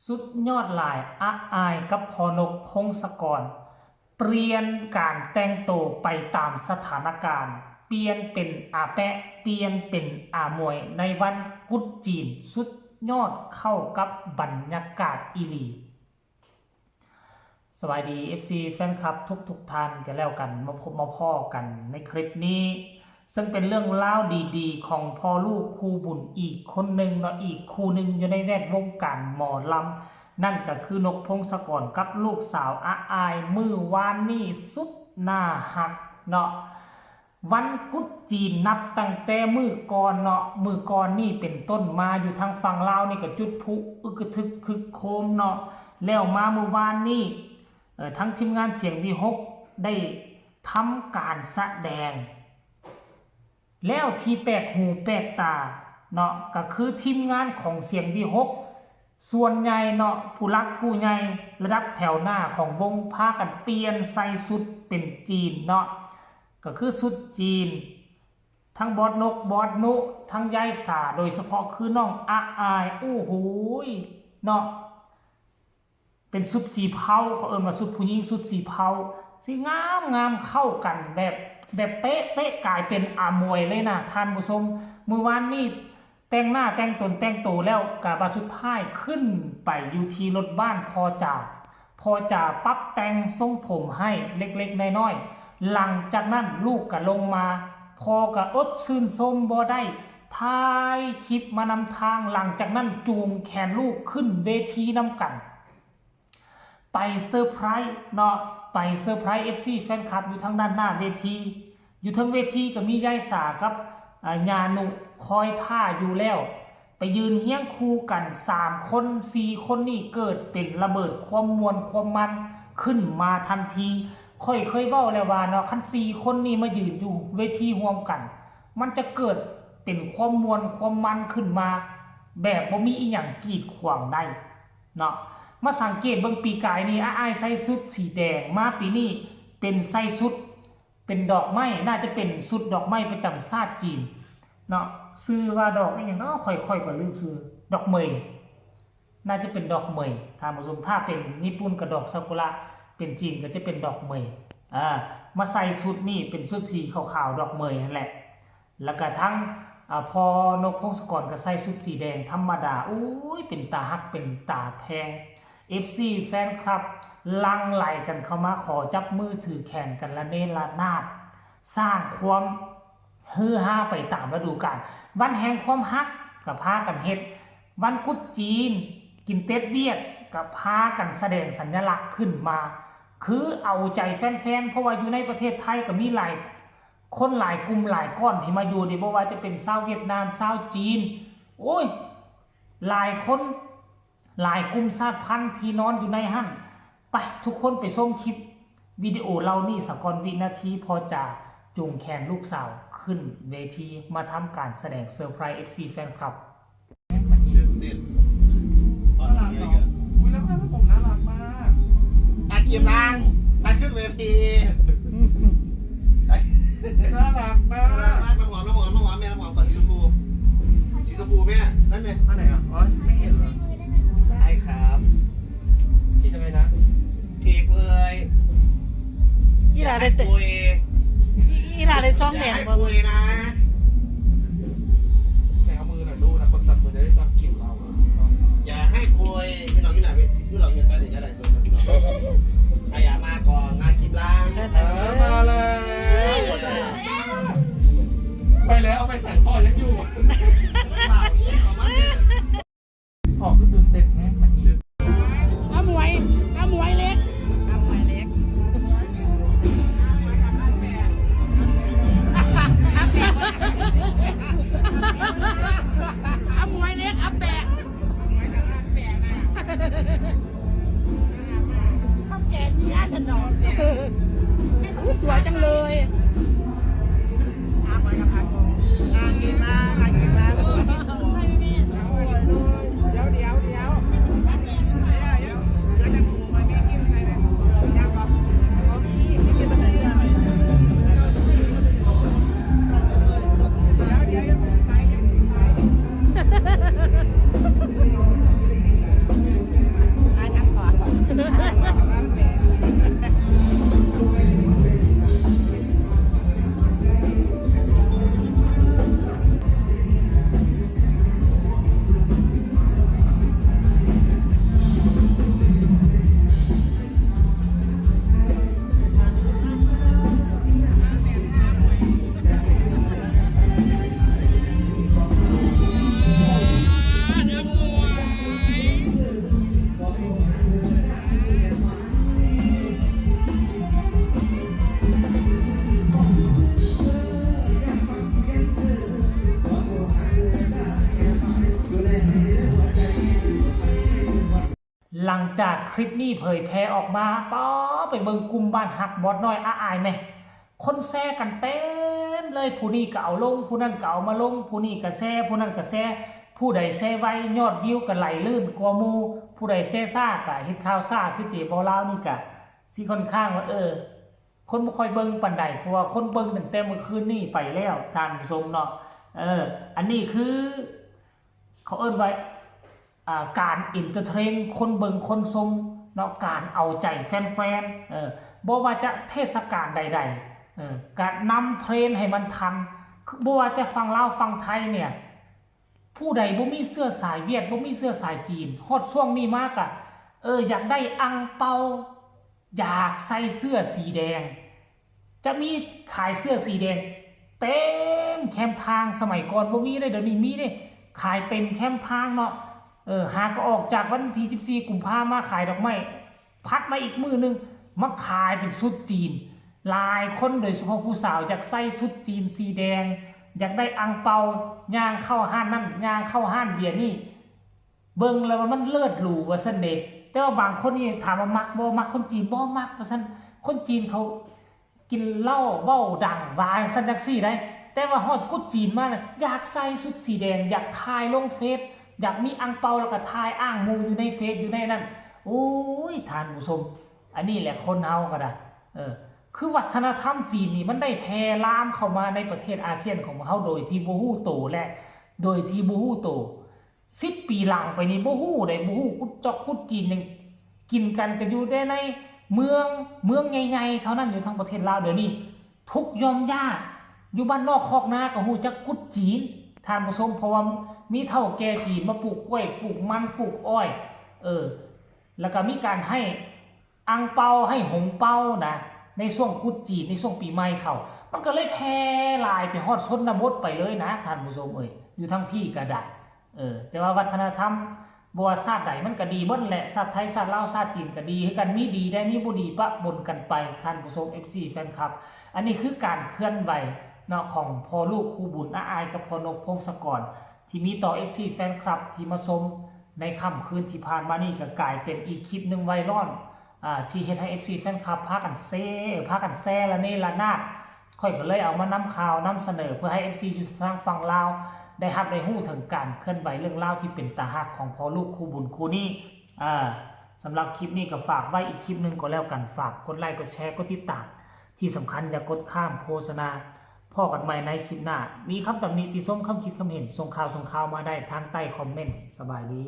สุดยอดหลายอักอายกับพอนกพงศกรเปลี่ยนการแต่งตัวไปตามสถานการณ์เปลี่ยนเป็นอาแปะเปลี่ยนเป็นอามวยในวันกุดจีนสุดยอดเข้ากับบรรยากาศอีหลีสวัสดี FC แฟนคลับทุกท่านกันแล้วกันมาพบมาพ่อกันในคลิปนี้ซึ่งเป็นเรื่องเล่าดีๆของพ่อลูกครูบุญอีกคนหนึ่งเนาะอีกครูหนึ่งอยู่ในแวดวงการหมอลำนั่นก็คือนกพงศกรกับลูกสาวอาอายมือวานนี่สุดหน้าหักเนาะวันกุดจีนนับตั้งแต่มือก่อนเนาะมือก่อนนี่เป็นต้นมาอยู่ทางฝั่งลาวนี่ก็จุดพลุอึกทึกคึกโคมเนาะแล้วมาเมื่อวานนี่ทั้งทีมงานเสียงวีหกได้ทำการแสดงแล้วที่แปลกหูแปลกตาเนาะก็คือทีมงานของเสียงวีหกส่วนใหญ่เนาะผู้รักผู้ใหญ่ระดับแถวหน้าของวงพากันเปลี่ยนใส่ชุดเป็นจีนเนาะก็คือชุดจีนทั้งบอสนกบอสนุทั้งยายสาโดยเฉพาะคือน้องอาอายโอ้โหเนาะเป็นชุดสีเผาเขามาชุดผู้หญิงชุดสีเผาสีงามเข้ากันแบบเป๊ะกลายเป็นอามวยเลยนะท่านผู้ชมเมื่อวานนี้แต่งหน้าแต่งตนแต่งตัวแล้วกาบาสุดท้ายขึ้นไปอยู่ที่รถบ้านพอจ่าปั๊บแต่งทรงผมให้เล็กๆน้อยๆหลังจากนั้นลูกก็ลงมาพอก็อดชื่นชมบ่ได้ถ่ายคลิปมานำทางหลังจากนั้นจูงแขนลูกขึ้นเวทีนำกันไปเซอร์ไพรส์เนาะไปเซอร์ไพรส์ FC แฟนคลับอยู่ทางด้านหน้าเวทีอยู่ทั้งเวทีก็มียายสาครับญาหนุคอยท่าอยู่แล้วไปยืนเฮี้ยงคู่กัน3คน4คนนี่เกิดเป็นระเบิดความมวลความมันขึ้นมาทันทีค่อยเคยเว้าแล้วว่าเนาะคัน4คนนี่มายืนอยู่เวทีร่วมกันมันจะเกิดเป็นความมวลความมันขึ้นมาแบบบ่มีอีหยังกีดขวางได้เนาะมาสังเกตเบิ่งปีกายนี่อ้ายใส่ชุดสีแดงมาปีนี้เป็นใส่ชุดเป็นดอกไม้น่าจะเป็นชุดดอกไม้ประจำชาติจีนเนาะซื้อว่าดอกอะไรอย่างเนาะค่อยๆก็ลืมซื้อดอกเมยน่าจะเป็นดอกเมยท่านผู้ชมถ้าเป็นญี่ปุ่นก็ดอกซากุระเป็นจีนก็จะเป็นดอกเมยมาใส่ชุดนี่เป็นชุดสีขาวๆดอกเมยนั่นแหละแล้วก็ทั้งพอนกพงศกรก็ใส่ชุดสีแดงธรรมดาโอ้ยเป็นตาฮักเป็นตาแพงFC แฟนคลับลังไหลกันเข้ามาขอจับมือถือแขนกันละเนระนาดสร้างความฮือฮาไปตามฤดูกาลวันแห่งความฮักกับพากันเฮ็ดวันกุดจีนกินเต็ดเวียดกับพากันแสดงสัญลักษณ์ขึ้นมาคือเอาใจแฟนๆเพราะว่าอยู่ในประเทศไทยก็มีหลายคนหลายกลุ่มหลายก้อนที่มาอยู่นี่บ่ว่าจะเป็นชาวเวียดนามชาวจีนโอ้ยหลายคนหลายกลุ่มชาติพันธุ์ที่นอนอยู่ในหั่นไปทุกคนไปชมคลิปวิดีโอเรานี่สักก่อนวินาทีพอจะจูงแขนลูกสาวขึ้นเวทีมาทำการแสดงเซอร์ไพรส์ FC แฟนคลับน่ารักเนาะอุ้ยแล้วก็ผมน่ารักมากตาเกียมล้างตาขึ้นเวทีน่ารักมากน้ำหอมแม่น้ำหอมกับสีชมพูแม่นั่นไงอันไหนอ่ะอ๋อไม่เห็นเหรอได้ครับที่จะไปนะฉีกเลยอีหลาได้ตึกอีหลาได้ซ่อมแหนคุยนะแข่เอามือหน่อยดูนะคนจับมือจะได้จับกลิ่นเราอย่าให้คุยพี่น้องที่ไหนพี่น้องเงินไปถึงจะได้ส่วนใครอยากมาก่อนมากินล้างมาเลยไปแล้วเอาไปใส่พ่อยังอยู่ออกก็ตื่นเต้นแม่เมื่อกี้อมวยเล็กอับแบะข้าวแกงเนี่ยถนนสวยจังเลย หลังจากคลิปนี้เผยแพร่ออกมาป้อไปเบิ่งกลุ่มบ้านหักบอดน้อยอายไหมคนแซ่กันเต็มเลยผู้นี้ก็เอาลงผู้นั้นก็เอามาลงผู้นี้ก็แซ่ผู้นั้นก็แซ่ผู้ใดแซ่ไว้ยอดวิวก็ไหลลื่นกว่าหมู่ผู้ใดแซ่ซ่าก็เฮ็ดข่าวซ่าคือเจบ่ลาวนี่ก็สิค่อนข้างว่าคนบ่ค่อยเบิ่งปานใดเพราะว่าคนเบิ่งตั้งแต่เมื่อคืนนี้ไปแล้วท่านผู้ชมเนาะอันนี้คือเขาเอิ้นไว้การอินเตอร์เทนคนเบิงคนชมเนาะการเอาใจแฟนๆบ่ว่าจะเทศกาลใดๆการนำเทรนให้มันทันบ่ว่าจะฟังลาวฟังไทยเนี่ยผู้ใดบ่มีเสื้อสายเวียดบ่มีเสื้อสายจีนฮอดช่วงนี้มากอะอยากได้อังเปาอยากใส่เสื้อสีแดงจะมีขายเสื้อสีแดงเต็มแคมทางสมัยก่อนบ่มีได้เดี๋ยวนี้มีได้ขายเต็มแคมทางเนาะหากออกจากวันที่14กุมภาพันธ์มาขายดอกไม้พัดมาอีกมือนึงมาขายเป็นชุดจีนหลายคนโดยเฉพาะผู้สาวอยากใส่ชุดจีนสีแดงอยากได้อังเปาย่างเข้าห้านนั่นย่างเข้าห้านเบียร์นี่เบิ่งแล้วมันเลิศหรูว่าซั่นเด้แต่ว่าบางคนนี่ถามว่ามักบ่มักคนจีนบ่มักว่าซั่นคนจีนเขากินเหล้าเว้าดังว่าซั่นจังซี่ได้แต่ว่าฮอดกุดจีนมาน่ะอยากใส่ชุดสีแดงอยากถ่ายลงเฟซอยากมีอังเปาแล้วก็ถ่ายอ้างหมู่อยู่ในเฟซอยู่ในนั้นโอ้ยท่านผู้ชมอันนี้แหละคนเฮาก็ได้คือวัฒนธรรมจีนนี่มันได้แพร่ลามเข้ามาในประเทศอาเซียนของเฮาโดยที่บ่ฮู้โตและโดยที่บ่ฮู้โต10 ปีหลังไปนี่บ่ฮู้ได้บ่ฮู้กุดจอกกุดจีนยังกินกันอยู่ในเมืองใหญ่ๆเท่านั้นอยู่ทั้งประเทศลาวเดี๋ยวนี้ทุกยอมย่าอยู่บ้านนอกคอกนาก็ฮู้จักกุดจีนท่านผู้ชมเพราะว่ามีเฒ่าแก่จีนมาปลูกกล้วยปลูกมันปลูกอ้อยแล้วก็มีการให้อังเปาให้หงเปานะในช่วงกุดจีนในช่วงปีใหม่เขามันก็เลยแพร่หลายไปฮอดชนบทไปเลยนะท่านผู้ชมอยู่ทั้งพี่ก็ได้แต่ว่าวัฒนธรรมบ่ว่าชาติใดมันก็ดีเบิดแหละชาติไทยชาติลาวชาติจีนก็ดีคือกันมีดีได้มีบ่ดีปะปนกันไปท่านผู้ชม FC แฟนคลับอันนี้คือการเคลื่อนไหวเนาะของพ่อลูกครูบุญอายกับพ่อนกพงศกรที่มีต่อ FC แฟนคลับที่มาชมในค่ำคืนที่ผ่านมานี่ก็กลายเป็นอีกคลิปนึงไวรัลที่เฮ็ดให้ FC แฟนคลับพากันแซ่ละเนระนาดค่อยก็เลยเอามานำข่าวนำเสนอเพื่อให้ FC อยู่ทางฝั่งลาวได้รับได้ฮู้ถึงการเคลื่อนไหวเรื่องราวที่เป็นตาฮักของพ่อลูกครูบุญครูนี้สำหรับคลิปนี้ก็ฝากไว้อีกคลิปนึงก็แล้วกันฝากกดไลค์กดแชร์กดติดตามที่สำคัญอย่ากดข้ามโฆษณาพ่อกันใหม่ในคลิปหน้ามีคำตำหนิติชมคำคิดคำเห็นส่งข่าวมาได้ทางใต้คอมเมนต์สบายดี